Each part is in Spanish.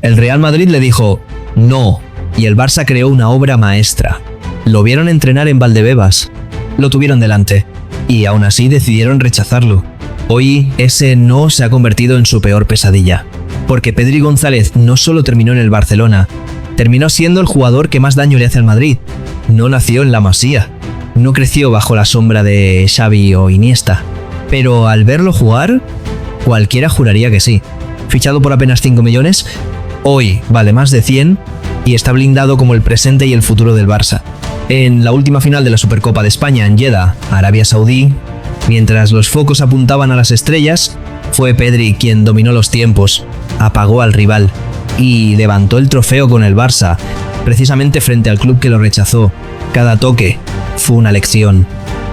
El Real Madrid le dijo no, y el Barça creó una obra maestra. Lo vieron entrenar en Valdebebas, lo tuvieron delante, y aún así decidieron rechazarlo. Hoy ese no se ha convertido en su peor pesadilla, porque Pedri González no solo terminó en el Barcelona, terminó siendo el jugador que más daño le hace al Madrid. No nació en la Masía, no creció bajo la sombra de Xavi o Iniesta, pero al verlo jugar, cualquiera juraría que sí. Fichado por apenas 5 millones, hoy vale más de 100 y está blindado como el presente y el futuro del Barça. En la última final de la Supercopa de España en Jeddah, Arabia Saudí, mientras los focos apuntaban a las estrellas, fue Pedri quien dominó los tiempos, apagó al rival y levantó el trofeo con el Barça, precisamente frente al club que lo rechazó. Cada toque fue una lección,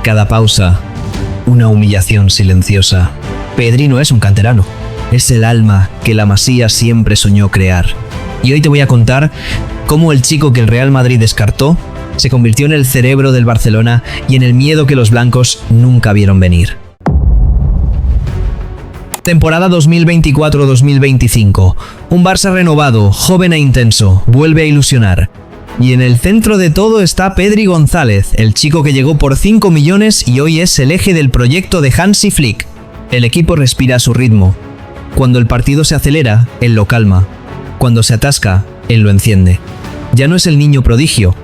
cada pausa una humillación silenciosa. Pedri no es un canterano, es el alma que la Masía siempre soñó crear. Y hoy te voy a contar cómo el chico que el Real Madrid descartó se convirtió en el cerebro del Barcelona y en el miedo que los blancos nunca vieron venir. Temporada 2024-2025. Un Barça renovado, joven e intenso, vuelve a ilusionar. Y en el centro de todo está Pedri González, el chico que llegó por 5 millones y hoy es el eje del proyecto de Hansi Flick. El equipo respira a su ritmo. Cuando el partido se acelera, él lo calma. Cuando se atasca, él lo enciende. Ya no es el niño prodigio,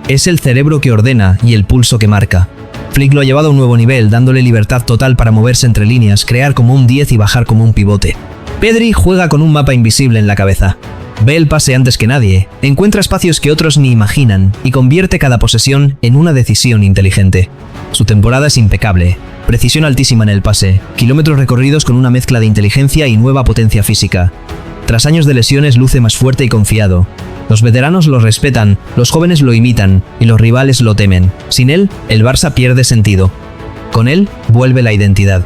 es el cerebro que ordena y el pulso que marca. Flick lo ha llevado a un nuevo nivel, dándole libertad total para moverse entre líneas, crear como un 10 y bajar como un pivote. Pedri juega con un mapa invisible en la cabeza. Ve el pase antes que nadie, encuentra espacios que otros ni imaginan y convierte cada posesión en una decisión inteligente. Su temporada es impecable, precisión altísima en el pase, kilómetros recorridos con una mezcla de inteligencia y nueva potencia física. Tras años de lesiones luce más fuerte y confiado. Los veteranos lo respetan, los jóvenes lo imitan y los rivales lo temen. Sin él, el Barça pierde sentido. Con él, vuelve la identidad.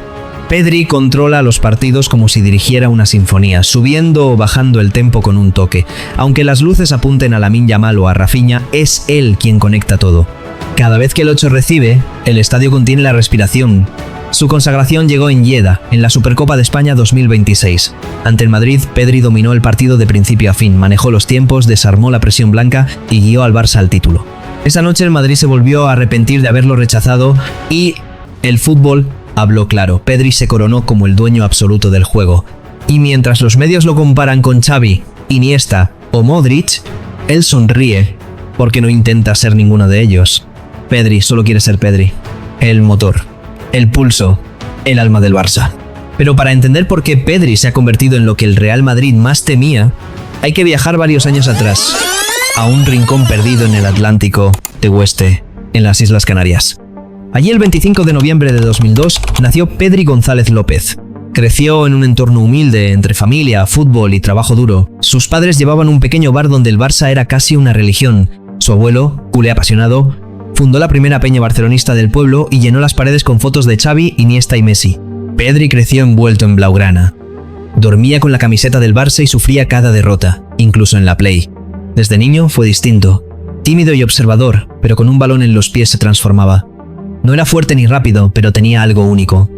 Pedri controla los partidos como si dirigiera una sinfonía, subiendo o bajando el tempo con un toque. Aunque las luces apunten a Lamine Yamal o a Rafinha, es él quien conecta todo. Cada vez que el 8 recibe, el estadio contiene la respiración. Su consagración llegó en Jeddah, en la Supercopa de España 2026. Ante el Madrid, Pedri dominó el partido de principio a fin, manejó los tiempos, desarmó la presión blanca y guió al Barça al título. Esa noche el Madrid se volvió a arrepentir de haberlo rechazado y el fútbol habló claro. Pedri se coronó como el dueño absoluto del juego. Y mientras los medios lo comparan con Xavi, Iniesta o Modric, él sonríe porque no intenta ser ninguno de ellos. Pedri solo quiere ser Pedri, el motor, el pulso, el alma del Barça. Pero para entender por qué Pedri se ha convertido en lo que el Real Madrid más temía, hay que viajar varios años atrás, a un rincón perdido en el Atlántico de Oeste, en las Islas Canarias. Allí el 25 de noviembre de 2002 nació Pedri González López. Creció en un entorno humilde entre familia, fútbol y trabajo duro. Sus padres llevaban un pequeño bar donde el Barça era casi una religión. Su abuelo, culé apasionado, fundó la primera peña barcelonista del pueblo y llenó las paredes con fotos de Xavi, Iniesta y Messi. Pedri creció envuelto en blaugrana. Dormía con la camiseta del Barça y sufría cada derrota, incluso en la Play. Desde niño fue distinto. Tímido y observador, pero con un balón en los pies se transformaba. No era fuerte ni rápido, pero tenía algo único: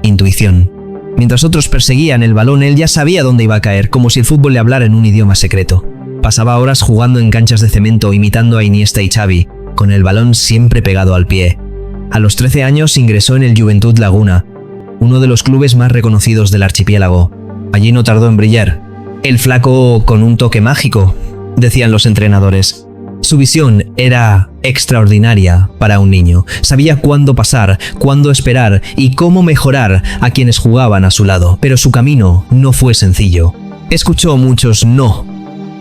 intuición. Mientras otros perseguían el balón, él ya sabía dónde iba a caer, como si el fútbol le hablara en un idioma secreto. Pasaba horas jugando en canchas de cemento, imitando a Iniesta y Xavi, con el balón siempre pegado al pie. A los 13 años ingresó en el Juventud Laguna, uno de los clubes más reconocidos del archipiélago. Allí no tardó en brillar. El flaco con un toque mágico, decían los entrenadores. Su visión era extraordinaria para un niño. Sabía cuándo pasar, cuándo esperar y cómo mejorar a quienes jugaban a su lado. Pero su camino no fue sencillo. Escuchó muchos no.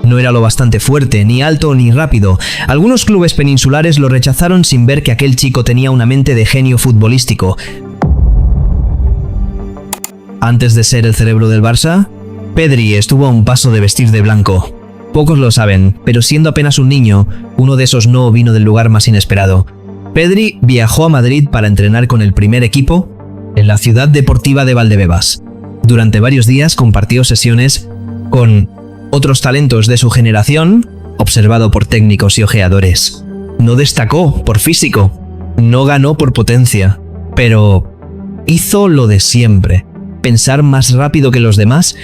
No era lo bastante fuerte, ni alto ni rápido. Algunos clubes peninsulares lo rechazaron sin ver que aquel chico tenía una mente de genio futbolístico. Antes de ser el cerebro del Barça, Pedri estuvo a un paso de vestir de blanco. Pocos lo saben, pero siendo apenas un niño, uno de esos no vino del lugar más inesperado. Pedri viajó a Madrid para entrenar con el primer equipo en la ciudad deportiva de Valdebebas. Durante varios días compartió sesiones con otros talentos de su generación, observado por técnicos y ojeadores. No destacó por físico, no ganó por potencia, pero hizo lo de siempre: pensar más rápido que los demás.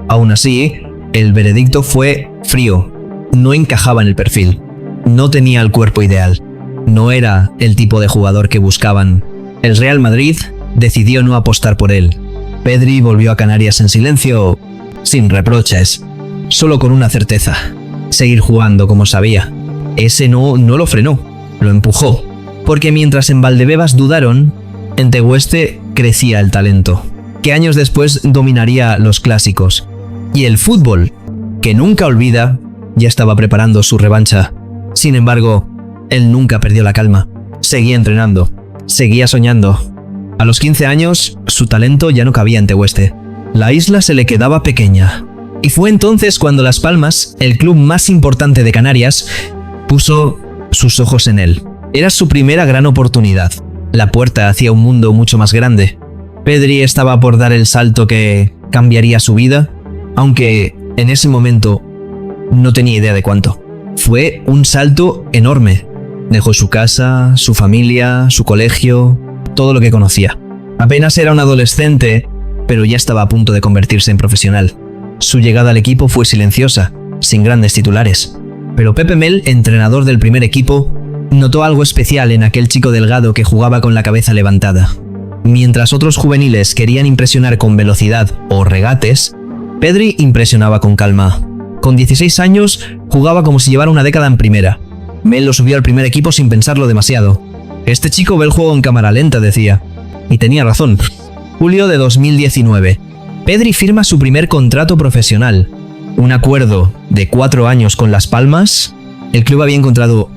Aún así, El veredicto fue frío. No encajaba en el perfil. No tenía el cuerpo ideal. No era el tipo de jugador que buscaban. El Real Madrid decidió no apostar por él. Pedri volvió a Canarias en silencio, sin reproches, solo con una certeza: seguir jugando como sabía. Ese no lo frenó, lo empujó, porque mientras en Valdebebas dudaron, en Tegueste crecía el talento, que años después dominaría los clásicos. Y el fútbol, que nunca olvida, ya estaba preparando su revancha. Sin embargo, él nunca perdió la calma. Seguía entrenando, seguía soñando. A los 15 años, su talento ya no cabía en Tegueste. La isla se le quedaba pequeña. Y fue entonces cuando Las Palmas, el club más importante de Canarias, puso sus ojos en él. Era su primera gran oportunidad, la puerta hacia un mundo mucho más grande. Pedri estaba por dar el salto que cambiaría su vida, aunque en ese momento no tenía idea de cuánto. Fue un salto enorme. Dejó su casa, su familia, su colegio, todo lo que conocía. Apenas era un adolescente, pero ya estaba a punto de convertirse en profesional. Su llegada al equipo fue silenciosa, sin grandes titulares. Pero Pepe Mel, entrenador del primer equipo, notó algo especial en aquel chico delgado que jugaba con la cabeza levantada. Mientras otros juveniles querían impresionar con velocidad o regates, Pedri impresionaba con calma. Con 16 años, jugaba como si llevara una década en primera. Mel lo subió al primer equipo sin pensarlo demasiado. Este chico ve el juego en cámara lenta, decía. Y tenía razón. Julio de 2019. Pedri firma su primer contrato profesional. Un acuerdo de 4 años con Las Palmas. El club había encontrado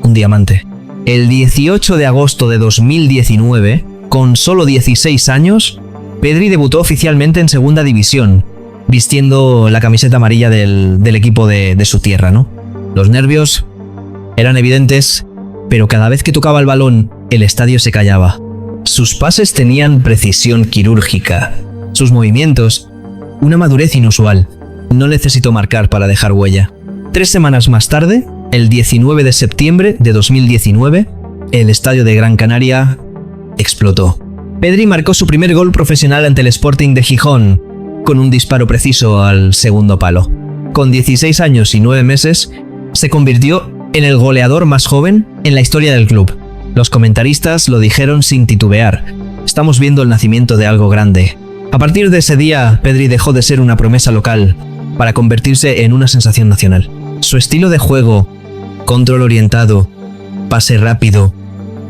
un diamante. El 18 de agosto de 2019, con solo 16 años, Pedri debutó oficialmente en Segunda División, vistiendo la camiseta amarilla del equipo de su tierra, ¿no? Los nervios eran evidentes, pero cada vez que tocaba el balón, el estadio se callaba. Sus pases tenían precisión quirúrgica. Sus movimientos, una madurez inusual. No necesitó marcar para dejar huella. 3 semanas más tarde, el 19 de septiembre de 2019, el estadio de Gran Canaria explotó. Pedri marcó su primer gol profesional ante el Sporting de Gijón, con un disparo preciso al segundo palo. Con 16 años y 9 meses, se convirtió en el goleador más joven en la historia del club. Los comentaristas lo dijeron sin titubear: estamos viendo el nacimiento de algo grande. A partir de ese día, Pedri dejó de ser una promesa local para convertirse en una sensación nacional. Su estilo de juego, control orientado, pase rápido,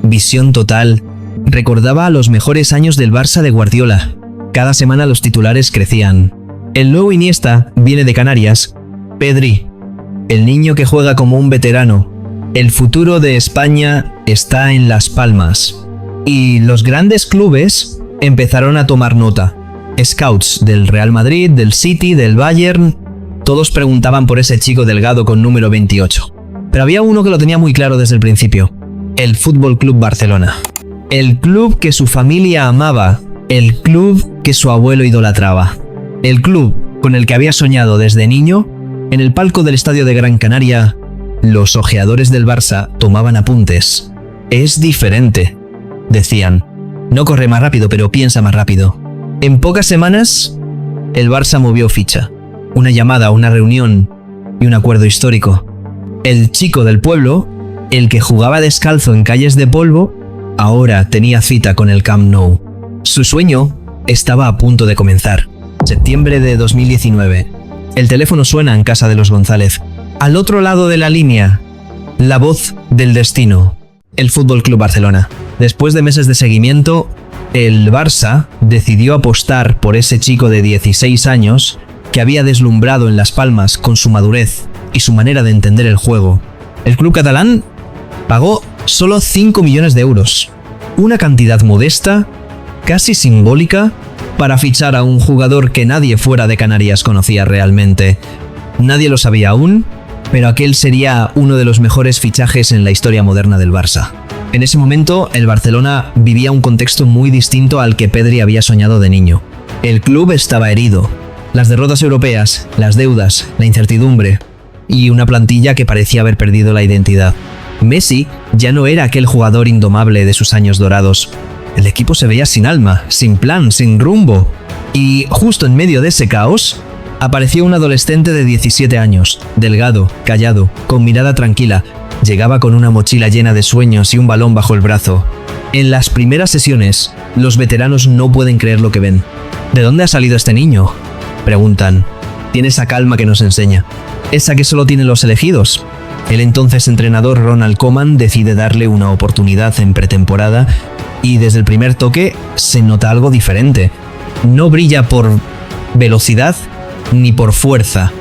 visión total, recordaba a los mejores años del Barça de Guardiola. Cada semana los titulares crecían. El nuevo Iniesta viene de Canarias. Pedri, el niño que juega como un veterano. El futuro de España está en Las Palmas. Y los grandes clubes empezaron a tomar nota. Scouts del Real Madrid, del City, del Bayern, todos preguntaban por ese chico delgado con número 28. Pero había uno que lo tenía muy claro desde el principio: el Fútbol Club Barcelona. El club que su familia amaba, el club que su abuelo idolatraba. El club con el que había soñado desde niño. En el palco del estadio de Gran Canaria, los ojeadores del Barça tomaban apuntes. Es diferente, decían. No corre más rápido, pero piensa más rápido. En pocas semanas, el Barça movió ficha. Una llamada, una reunión y un acuerdo histórico. El chico del pueblo, el que jugaba descalzo en calles de polvo, ahora tenía cita con el Camp Nou. Su sueño estaba a punto de comenzar. Septiembre de 2019. El teléfono suena en casa de los González. Al otro lado de la línea, la voz del destino. El Fútbol Club Barcelona. Después de meses de seguimiento, el Barça decidió apostar por ese chico de 16 años que había deslumbrado en Las Palmas con su madurez y su manera de entender el juego. El club catalán pagó solo 5 millones de euros, una cantidad modesta, casi simbólica, para fichar a un jugador que nadie fuera de Canarias conocía realmente. Nadie lo sabía aún, pero aquel sería uno de los mejores fichajes en la historia moderna del Barça. En ese momento, el Barcelona vivía un contexto muy distinto al que Pedri había soñado de niño. El club estaba herido. Las derrotas europeas, las deudas, la incertidumbre y una plantilla que parecía haber perdido la identidad. Messi ya no era aquel jugador indomable de sus años dorados. El equipo se veía sin alma, sin plan, sin rumbo. Y justo en medio de ese caos, apareció un adolescente de 17 años, delgado, callado, con mirada tranquila. Llegaba con una mochila llena de sueños y un balón bajo el brazo. En las primeras sesiones, los veteranos no pueden creer lo que ven. ¿De dónde ha salido este niño?, preguntan. Tiene esa calma que nos enseña, esa que solo tienen los elegidos. El entonces entrenador Ronald Koeman decide darle una oportunidad en pretemporada y desde el primer toque se nota algo diferente. No brilla por velocidad ni por fuerza,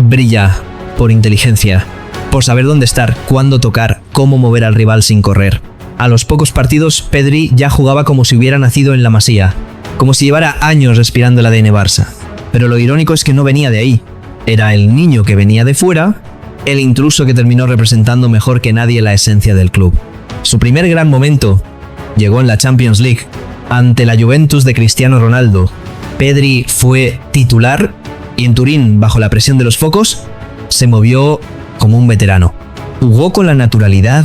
brilla por inteligencia, por saber dónde estar, cuándo tocar, cómo mover al rival sin correr. A los pocos partidos, Pedri ya jugaba como si hubiera nacido en la Masía, como si llevara años respirando el ADN Barça. Pero lo irónico es que no venía de ahí. Era el niño que venía de fuera, el intruso que terminó representando mejor que nadie la esencia del club. Su primer gran momento llegó en la Champions League, ante la Juventus de Cristiano Ronaldo. Pedri fue titular y en Turín, bajo la presión de los focos, se movió como un veterano. Jugó con la naturalidad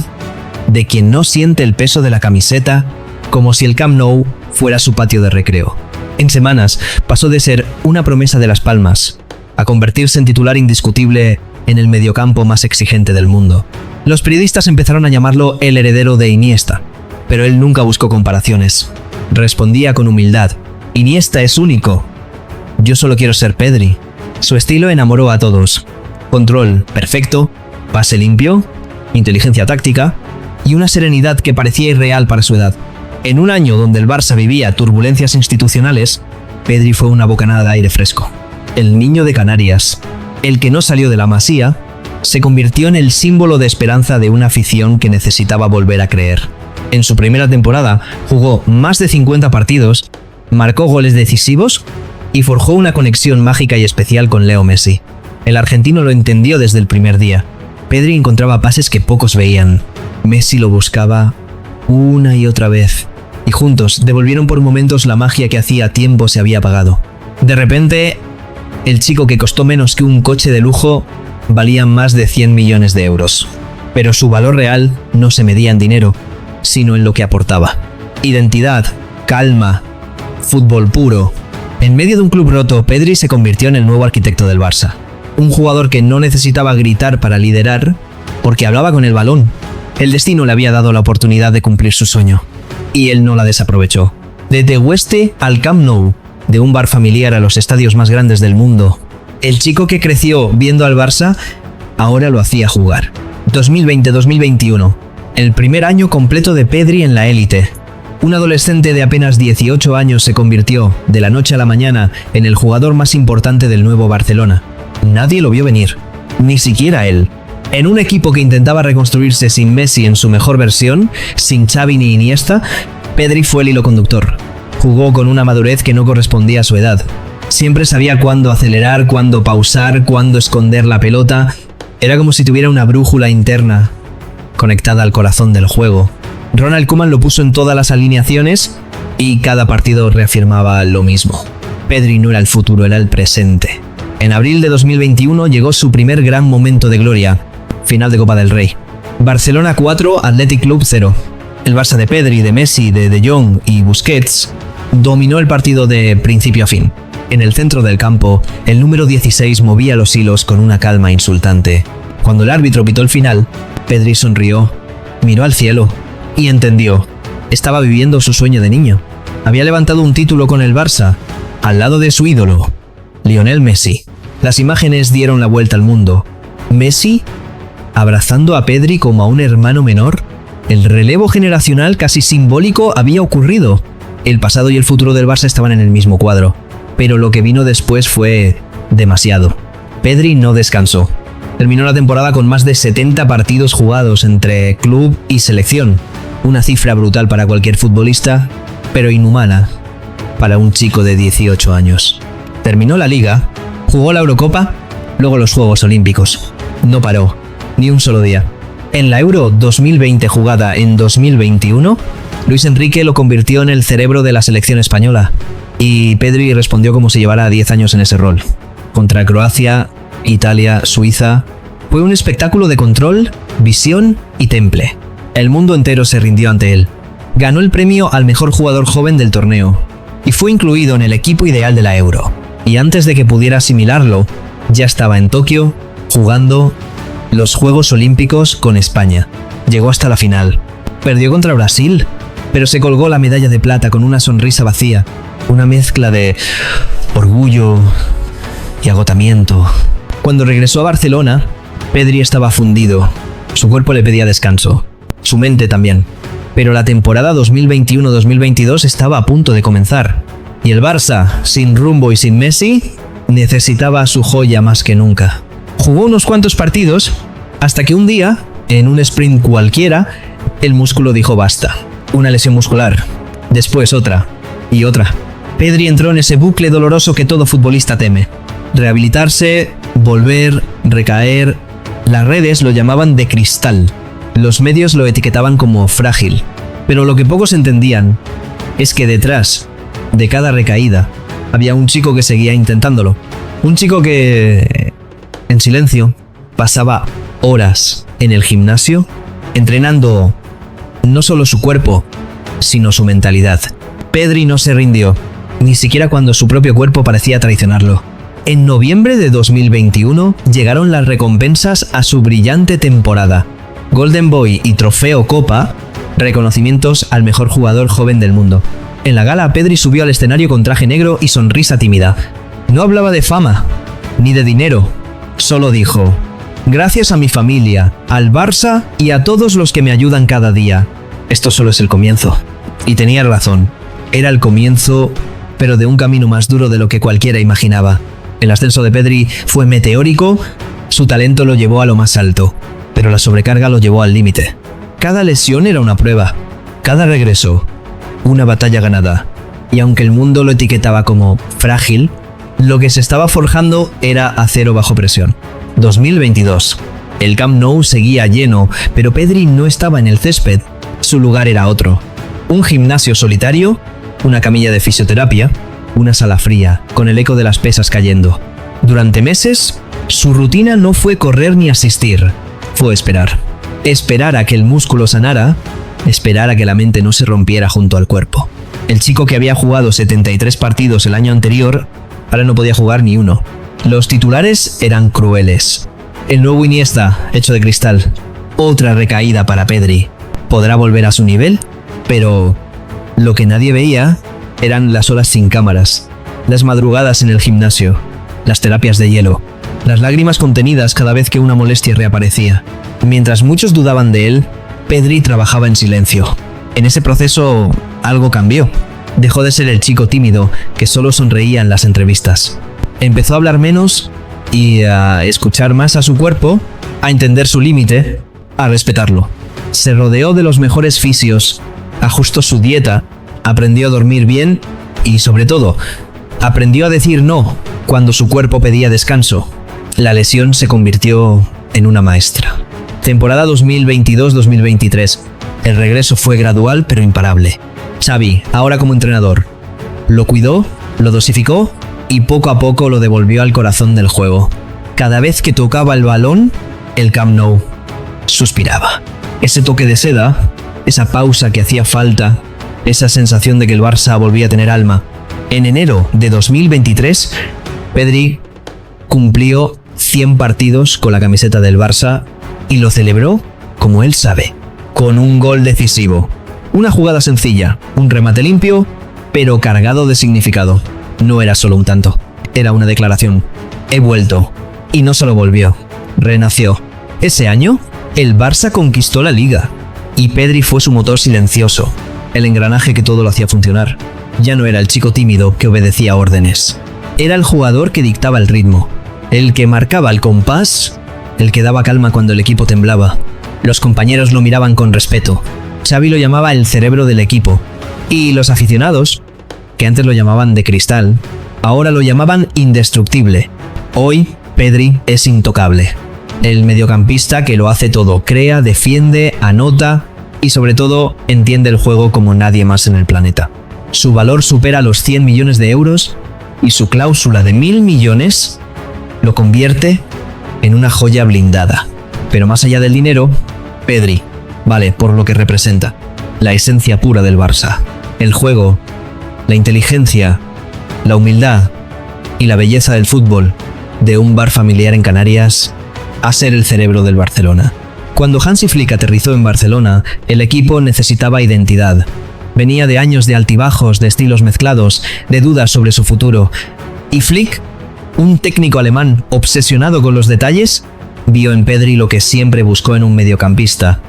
de quien no siente el peso de la camiseta, como si el Camp Nou fuera su patio de recreo. En semanas pasó de ser una promesa de Las Palmas a convertirse en titular indiscutible en el mediocampo más exigente del mundo. Los periodistas empezaron a llamarlo el heredero de Iniesta, pero él nunca buscó comparaciones. Respondía con humildad: Iniesta es único. Yo solo quiero ser Pedri. Su estilo enamoró a todos. Control perfecto, pase limpio, inteligencia táctica y una serenidad que parecía irreal para su edad. En un año donde el Barça vivía turbulencias institucionales, Pedri fue una bocanada de aire fresco. El niño de Canarias, el que no salió de la Masía, se convirtió en el símbolo de esperanza de una afición que necesitaba volver a creer. En su primera temporada jugó más de 50 partidos, marcó goles decisivos y forjó una conexión mágica y especial con Leo Messi. El argentino lo entendió desde el primer día. Pedri encontraba pases que pocos veían. Messi lo buscaba una y otra vez, y juntos devolvieron por momentos la magia que hacía tiempo se había apagado. De repente, el chico que costó menos que un coche de lujo valía más de 100 millones de euros. Pero su valor real no se medía en dinero, sino en lo que aportaba. Identidad, calma, fútbol puro. En medio de un club roto, Pedri se convirtió en el nuevo arquitecto del Barça. Un jugador que no necesitaba gritar para liderar, porque hablaba con el balón. El destino le había dado la oportunidad de cumplir su sueño, y él no la desaprovechó. De Tegueste al Camp Nou, de un bar familiar a los estadios más grandes del mundo, el chico que creció viendo al Barça, ahora lo hacía jugar. 2020-2021, el primer año completo de Pedri en la élite. Un adolescente de apenas 18 años se convirtió, de la noche a la mañana, en el jugador más importante del nuevo Barcelona. Nadie lo vio venir, ni siquiera él. En un equipo que intentaba reconstruirse sin Messi en su mejor versión, sin Xavi ni Iniesta, Pedri fue el hilo conductor. Jugó con una madurez que no correspondía a su edad. Siempre sabía cuándo acelerar, cuándo pausar, cuándo esconder la pelota. Era como si tuviera una brújula interna, conectada al corazón del juego. Ronald Koeman lo puso en todas las alineaciones y cada partido reafirmaba lo mismo. Pedri no era el futuro, era el presente. En abril de 2021 llegó su primer gran momento de gloria. Final de Copa del Rey. Barcelona 4, Athletic Club 0. El Barça de Pedri, de Messi, de Jong y Busquets dominó el partido de principio a fin. En el centro del campo, el número 16 movía los hilos con una calma insultante. Cuando el árbitro pitó el final, Pedri sonrió, miró al cielo y entendió. Estaba viviendo su sueño de niño. Había levantado un título con el Barça, al lado de su ídolo, Lionel Messi. Las imágenes dieron la vuelta al mundo. Messi abrazando a Pedri como a un hermano menor. El relevo generacional casi simbólico había ocurrido. El pasado y el futuro del Barça estaban en el mismo cuadro, pero lo que vino después fue demasiado. Pedri no descansó. Terminó la temporada con más de 70 partidos jugados entre club y selección. Una cifra brutal para cualquier futbolista, pero inhumana para un chico de 18 años. Terminó la Liga, jugó la Eurocopa, luego los Juegos Olímpicos. No paró, ni un solo día. En la Euro 2020 jugada en 2021, Luis Enrique lo convirtió en el cerebro de la selección española. Y Pedri respondió como si llevara 10 años en ese rol. Contra Croacia, Italia, Suiza. Fue un espectáculo de control, visión y temple. El mundo entero se rindió ante él. Ganó el premio al mejor jugador joven del torneo y fue incluido en el equipo ideal de la Euro. y antes de que pudiera asimilarlo, ya estaba en Tokio jugando los Juegos Olímpicos con España. Llegó hasta la final. Perdió contra Brasil, pero se colgó la medalla de plata con una sonrisa vacía, una mezcla de orgullo y agotamiento. Cuando regresó a Barcelona, Pedri estaba fundido. Su cuerpo le pedía descanso, su mente también. Pero la temporada 2021-2022 estaba a punto de comenzar. Y el Barça, sin rumbo y sin Messi, necesitaba a su joya más que nunca. Jugó unos cuantos partidos, hasta que un día, en un sprint cualquiera, el músculo dijo basta. Una lesión muscular, después otra, y otra. Pedri entró en ese bucle doloroso que todo futbolista teme. Rehabilitarse, volver, recaer. Las redes lo llamaban de cristal. Los medios lo etiquetaban como frágil. Pero lo que pocos entendían es que detrás de cada recaída había un chico que seguía intentándolo. Un chico que, en silencio, pasaba horas en el gimnasio entrenando no solo su cuerpo, sino su mentalidad. Pedri no se rindió, ni siquiera cuando su propio cuerpo parecía traicionarlo. En noviembre de 2021 llegaron las recompensas a su brillante temporada. Golden Boy y Trofeo Copa, reconocimientos al mejor jugador joven del mundo. En la gala, Pedri subió al escenario con traje negro y sonrisa tímida. No hablaba de fama, ni de dinero. Solo dijo: gracias a mi familia, al Barça y a todos los que me ayudan cada día. Esto solo es el comienzo. Y tenía razón. Era el comienzo, pero de un camino más duro de lo que cualquiera imaginaba. El ascenso de Pedri fue meteórico, su talento lo llevó a lo más alto, pero la sobrecarga lo llevó al límite. Cada lesión era una prueba, cada regreso, una batalla ganada. Y aunque el mundo lo etiquetaba como frágil, lo que se estaba forjando era acero bajo presión. 2022. El Camp Nou seguía lleno, pero Pedri no estaba en el césped. Su lugar era otro. Un gimnasio solitario, una camilla de fisioterapia, una sala fría, con el eco de las pesas cayendo. Durante meses, su rutina no fue correr ni asistir, fue esperar. Esperar a que el músculo sanara, esperar a que la mente no se rompiera junto al cuerpo. El chico que había jugado 73 partidos el año anterior, ahora no podía jugar ni uno. Los titulares eran crueles. El nuevo Iniesta, hecho de cristal. Otra recaída para Pedri. ¿Podrá volver a su nivel? Pero lo que nadie veía eran las horas sin cámaras, las madrugadas en el gimnasio, las terapias de hielo, las lágrimas contenidas cada vez que una molestia reaparecía. Mientras muchos dudaban de él, Pedri trabajaba en silencio. En ese proceso algo cambió. Dejó de ser el chico tímido que solo sonreía en las entrevistas. Empezó a hablar menos y a escuchar más a su cuerpo, a entender su límite, a respetarlo. Se rodeó de los mejores fisios, ajustó su dieta, aprendió a dormir bien y, sobre todo, aprendió a decir no cuando su cuerpo pedía descanso. La lesión se convirtió en una maestra. Temporada 2022-2023. El regreso fue gradual pero imparable. Xavi, ahora como entrenador, lo cuidó, lo dosificó y poco a poco lo devolvió al corazón del juego. Cada vez que tocaba el balón, el Camp Nou suspiraba. Ese toque de seda, esa pausa que hacía falta, esa sensación de que el Barça volvía a tener alma. En enero de 2023, Pedri cumplió 100 partidos con la camiseta del Barça y lo celebró como él sabe, con un gol decisivo. Una jugada sencilla, un remate limpio, pero cargado de significado. No era solo un tanto, era una declaración. He vuelto. Y no solo volvió, renació. Ese año, el Barça conquistó la Liga y Pedri fue su motor silencioso, el engranaje que todo lo hacía funcionar. Ya no era el chico tímido que obedecía órdenes. Era el jugador que dictaba el ritmo, el que marcaba el compás, el que daba calma cuando el equipo temblaba. Los compañeros lo miraban con respeto. Xavi lo llamaba el cerebro del equipo. Y los aficionados, que antes lo llamaban de cristal, ahora lo llamaban indestructible. Hoy, Pedri es intocable. El mediocampista que lo hace todo, crea, defiende, anota y sobre todo entiende el juego como nadie más en el planeta. Su valor supera los 100 millones de euros y su cláusula de 1.000 millones lo convierte en una joya blindada. Pero más allá del dinero, Pedri vale por lo que representa, la esencia pura del Barça, el juego, la inteligencia, la humildad, y la belleza del fútbol, de un bar familiar en Canarias a ser el cerebro del Barcelona. Cuando Hansi Flick aterrizó en Barcelona, el equipo necesitaba identidad. Venía de años de altibajos, de estilos mezclados, de dudas sobre su futuro. Y Flick, un técnico alemán obsesionado con los detalles, vio en Pedri lo que siempre buscó en un mediocampista: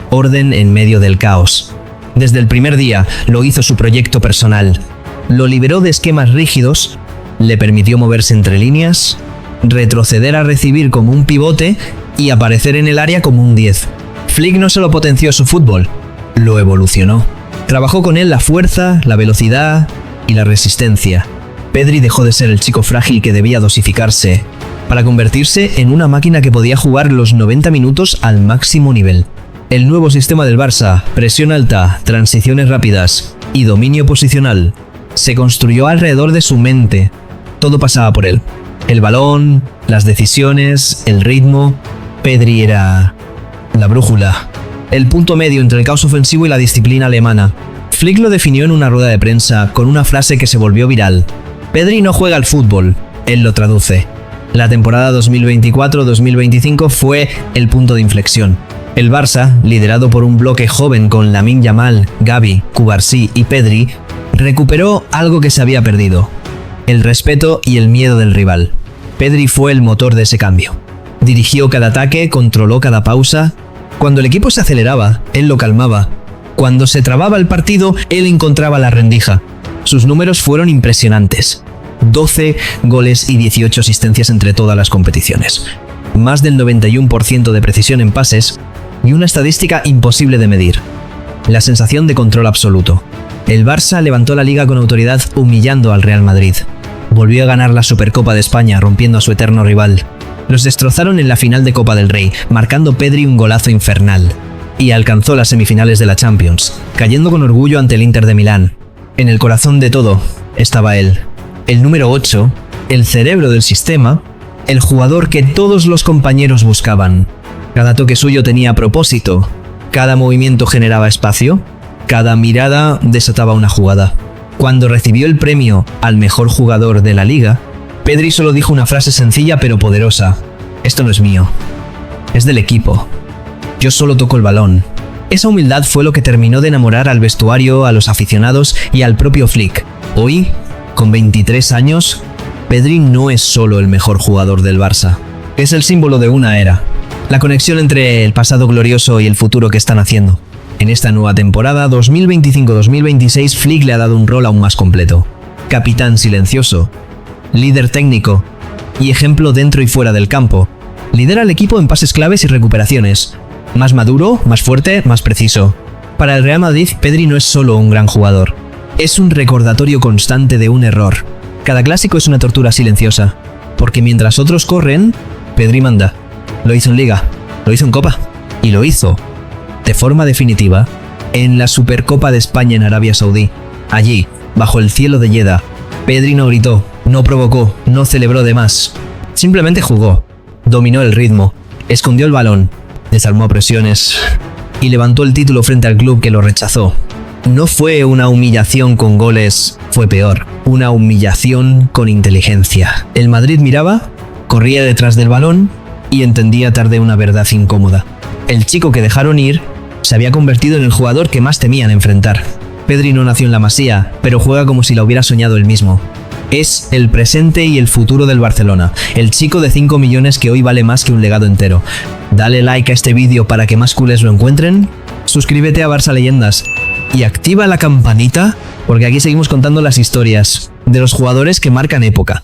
orden en medio del caos. Desde el primer día lo hizo su proyecto personal. Lo liberó de esquemas rígidos, le permitió moverse entre líneas, retroceder a recibir como un pivote y aparecer en el área como un 10. Flick no solo potenció su fútbol, lo evolucionó. Trabajó con él la fuerza, la velocidad y la resistencia. Pedri dejó de ser el chico frágil que debía dosificarse para convertirse en una máquina que podía jugar los 90 minutos al máximo nivel. El nuevo sistema del Barça, presión alta, transiciones rápidas y dominio posicional, se construyó alrededor de su mente. Todo pasaba por él. El balón, las decisiones, el ritmo. Pedri era la brújula, el punto medio entre el caos ofensivo y la disciplina alemana. Flick lo definió en una rueda de prensa con una frase que se volvió viral: Pedri no juega al fútbol, él lo traduce. La temporada 2024-2025 fue el punto de inflexión. El Barça, liderado por un bloque joven con Lamine Yamal, Gavi, Cubarsí y Pedri, recuperó algo que se había perdido: el respeto y el miedo del rival. Pedri fue el motor de ese cambio. Dirigió cada ataque, controló cada pausa. Cuando el equipo se aceleraba, él lo calmaba. Cuando se trababa el partido, él encontraba la rendija. Sus números fueron impresionantes: 12 goles y 18 asistencias entre todas las competiciones. Más del 91% de precisión en pases y una estadística imposible de medir: la sensación de control absoluto. El Barça levantó la liga con autoridad, humillando al Real Madrid. Volvió a ganar la Supercopa de España, rompiendo a su eterno rival. Los destrozaron en la final de Copa del Rey, marcando Pedri un golazo infernal. Y alcanzó las semifinales de la Champions, cayendo con orgullo ante el Inter de Milán. En el corazón de todo estaba él, el número 8, el cerebro del sistema, el jugador que todos los compañeros buscaban. Cada toque suyo tenía propósito, cada movimiento generaba espacio, cada mirada desataba una jugada. Cuando recibió el premio al mejor jugador de la liga, Pedri solo dijo una frase sencilla pero poderosa: esto no es mío, es del equipo. Yo solo toco el balón. Esa humildad fue lo que terminó de enamorar al vestuario, a los aficionados y al propio Flick. Hoy, con 23 años, Pedri no es solo el mejor jugador del Barça, es el símbolo de una era, la conexión entre el pasado glorioso y el futuro que están haciendo. En esta nueva temporada 2025-2026, Flick le ha dado un rol aún más completo: capitán silencioso, líder técnico y ejemplo dentro y fuera del campo. Lidera al equipo en pases claves y recuperaciones. Más maduro, más fuerte, más preciso. Para el Real Madrid, Pedri no es solo un gran jugador, es un recordatorio constante de un error. Cada clásico es una tortura silenciosa, porque mientras otros corren, Pedri manda. Lo hizo en Liga, lo hizo en Copa, y lo hizo, de forma definitiva, en la Supercopa de España en Arabia Saudí. Allí, bajo el cielo de Jeddah, Pedri no gritó, no provocó, no celebró de más. Simplemente jugó, dominó el ritmo, escondió el balón, desarmó presiones y levantó el título frente al club que lo rechazó. No fue una humillación con goles, fue peor, una humillación con inteligencia. El Madrid miraba, corría detrás del balón y entendía tarde una verdad incómoda: el chico que dejaron ir se había convertido en el jugador que más temían enfrentar. Pedri no nació en la Masía, pero juega como si la hubiera soñado él mismo. Es el presente y el futuro del Barcelona, el chico de 5 millones que hoy vale más que un legado entero. Dale like a este vídeo para que más culés lo encuentren, suscríbete a Barça Leyendas y activa la campanita, porque aquí seguimos contando las historias de los jugadores que marcan época.